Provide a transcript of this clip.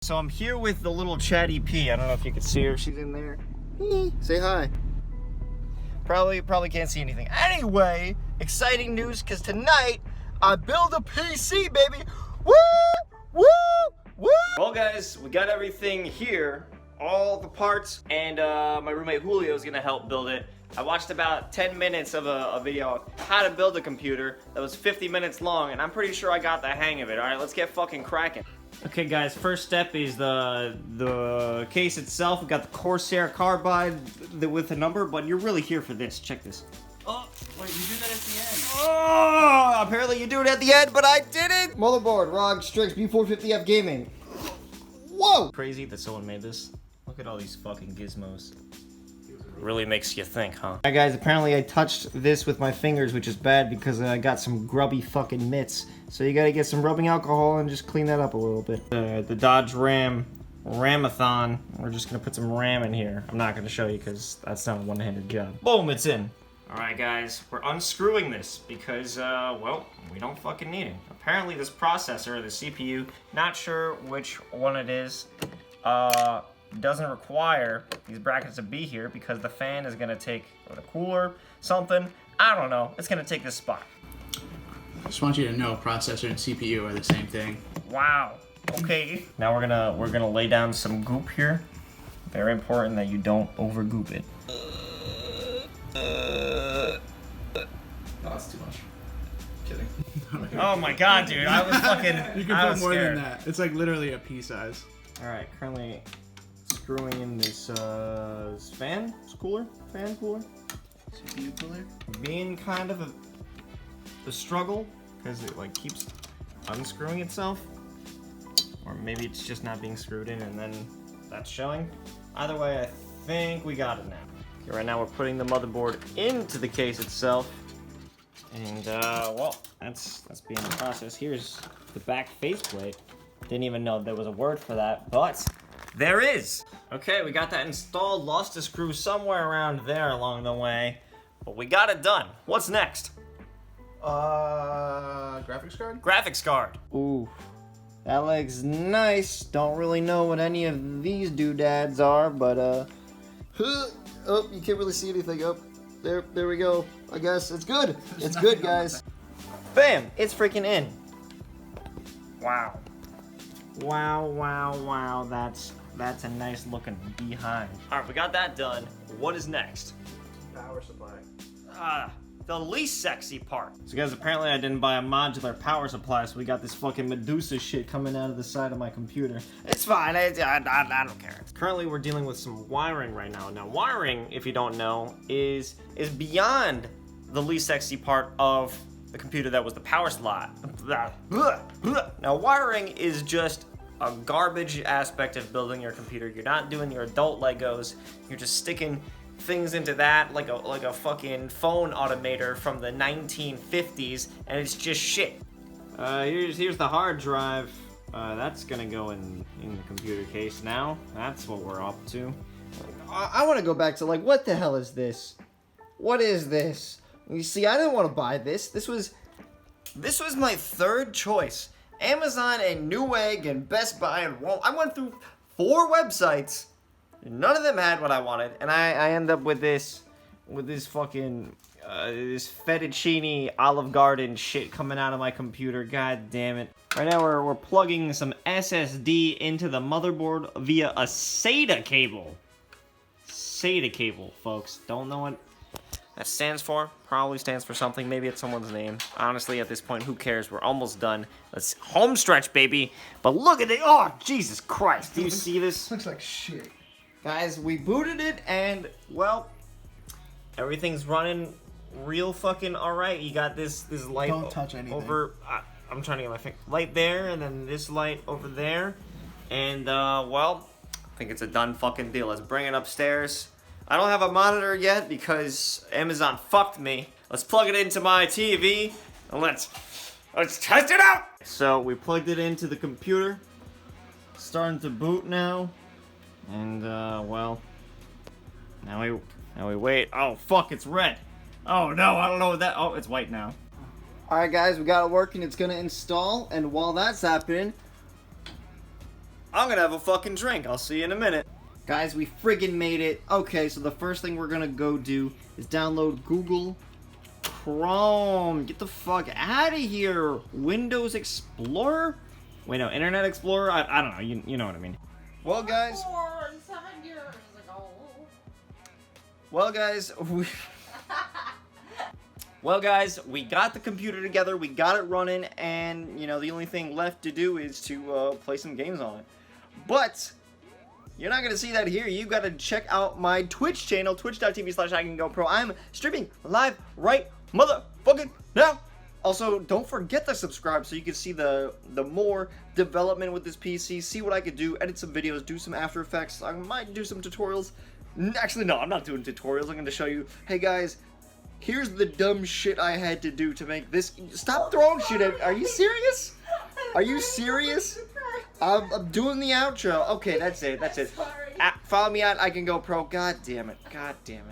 So I'm here with the little chatty P. I don't know if you can see her. She's in there. Say hi. Probably can't see anything. Anyway, exciting news because tonight I build a PC, baby. Woo! Woo! Woo! Well, guys, we got everything here, all the parts, and my roommate Julio is gonna help build it. I watched about 10 minutes of a video on how to build a computer that was 50 minutes long, and I'm pretty sure I got the hang of it. All right, let's get fucking cracking. Okay, guys, first step is the case itself. We got the Corsair carbide with a number, but you're really here for this. Check this. Oh, wait, you do that at the end. Oh, apparently you do it at the end, but I didn't. Motherboard, ROG Strix B450F Gaming. Whoa! Crazy that someone made this. Look at all these fucking gizmos. Really makes you think, huh? Alright guys, apparently I touched this with my fingers, which is bad because I got some grubby fucking mitts. So you gotta get some rubbing alcohol and just clean that up a little bit. The Dodge Ram Ramathon. We're just gonna put some RAM in here. I'm not gonna show you because that's not a one-handed job. Boom, it's in. Alright guys, we're unscrewing this because, well, we don't fucking need it. Apparently this processor, the CPU, not sure which one it is, doesn't require these brackets to be here because the fan is gonna take, or the cooler, something, I don't know, it's gonna take this spot. I just want you to know processor and CPU are the same thing. Wow, okay. Now we're gonna lay down some goop here. Very important that you don't over goop it. Oh, that's too much. Kidding. Oh my god, dude, I was fucking, You can put more than that. It's like literally a pea size. Alright, currently screwing in this fan cooler. CPU cooler? Being kind of a struggle because it like keeps unscrewing itself, or maybe it's just not being screwed in and then that's showing. Either way, I think we got it now. Okay, right now we're putting the motherboard into the case itself, and well, that's being the process. Here's the back faceplate. Didn't even know there was a word for that, but there is. Okay, we got that installed. Lost a screw somewhere around there along the way, but we got it done. What's next? Graphics card? Graphics card. Ooh, that looks nice. Don't really know what any of these doodads are, but oh, you can't really see anything. Oh, there we go. I guess it's good. It's good, guys. Bam! It's freaking in. Wow. Wow. That's a nice looking behind. All right, we got that done. What is next? Power supply. The least sexy part. So guys, apparently I didn't buy a modular power supply, so we got this fucking Medusa shit coming out of the side of my computer. It's fine, I don't care. Currently we're dealing with some wiring right now. Now wiring, if you don't know, is beyond the least sexy part of the computer that was the power slot. Now wiring is just a garbage aspect of building your computer. You're not doing your adult Legos, you're just sticking things into that like a fucking phone automator from the 1950s, and it's just shit. Here's the hard drive. That's gonna go in the computer case now. That's what we're up to. I want to go back to like, what the hell is this? What is this? You see, I didn't want to buy this. This was my third choice. Amazon and Newegg and Best Buy and Walmart. I went through 4 websites. None of them had what I wanted, and I end up with this fucking this fettuccine Olive Garden shit coming out of my computer. God damn it! Right now we're plugging some SSD into the motherboard via a SATA cable. SATA cable, folks. Don't know what that stands for. Probably stands for something. Maybe it's someone's name. Honestly, at this point, who cares? We're almost done. Let's home stretch, baby. But look at it. Oh, Jesus Christ! Do you see this? Looks like shit. Guys, we booted it, and, well, everything's running real fucking alright. You got this light. Don't touch anything. Over, I'm trying to get my finger. Light there, and then this light over there. And, well, I think it's a done fucking deal. Let's bring it upstairs. I don't have a monitor yet because Amazon fucked me. Let's plug it into my TV, and let's test it out! So, we plugged it into the computer. Starting to boot now. And, well, now we wait. Oh, fuck, it's red. Oh, no, I don't know what that... Oh, it's white now. Alright, guys, we got it working. It's gonna install, and while that's happening, I'm gonna have a fucking drink. I'll see you in a minute. Guys, we friggin' made it. Okay, so the first thing we're gonna go do is download Google Chrome. Get the fuck out of here. Windows Explorer? Wait, no, Internet Explorer? I don't know. You know what I mean. Well, guys. 7 years ago. Well, guys, Well, guys, we got the computer together, we got it running, and, you know, the only thing left to do is to play some games on it. But you're not going to see that here. You got to check out my Twitch channel, twitch.tv/ICanGoPro. I'm streaming live right motherfucking now. Also, don't forget to subscribe so you can see the more development with this PC, see what I could do, edit some videos, do some After Effects. I might do some tutorials. Actually, no, I'm not doing tutorials. I'm going to show you, hey guys, here's the dumb shit I had to do to make this. Stop throwing shit at. Are you serious? Are you serious? I'm doing the outro. Okay, that's it. That's it. Sorry. Follow me at ICanGoPro. God damn it. God damn it.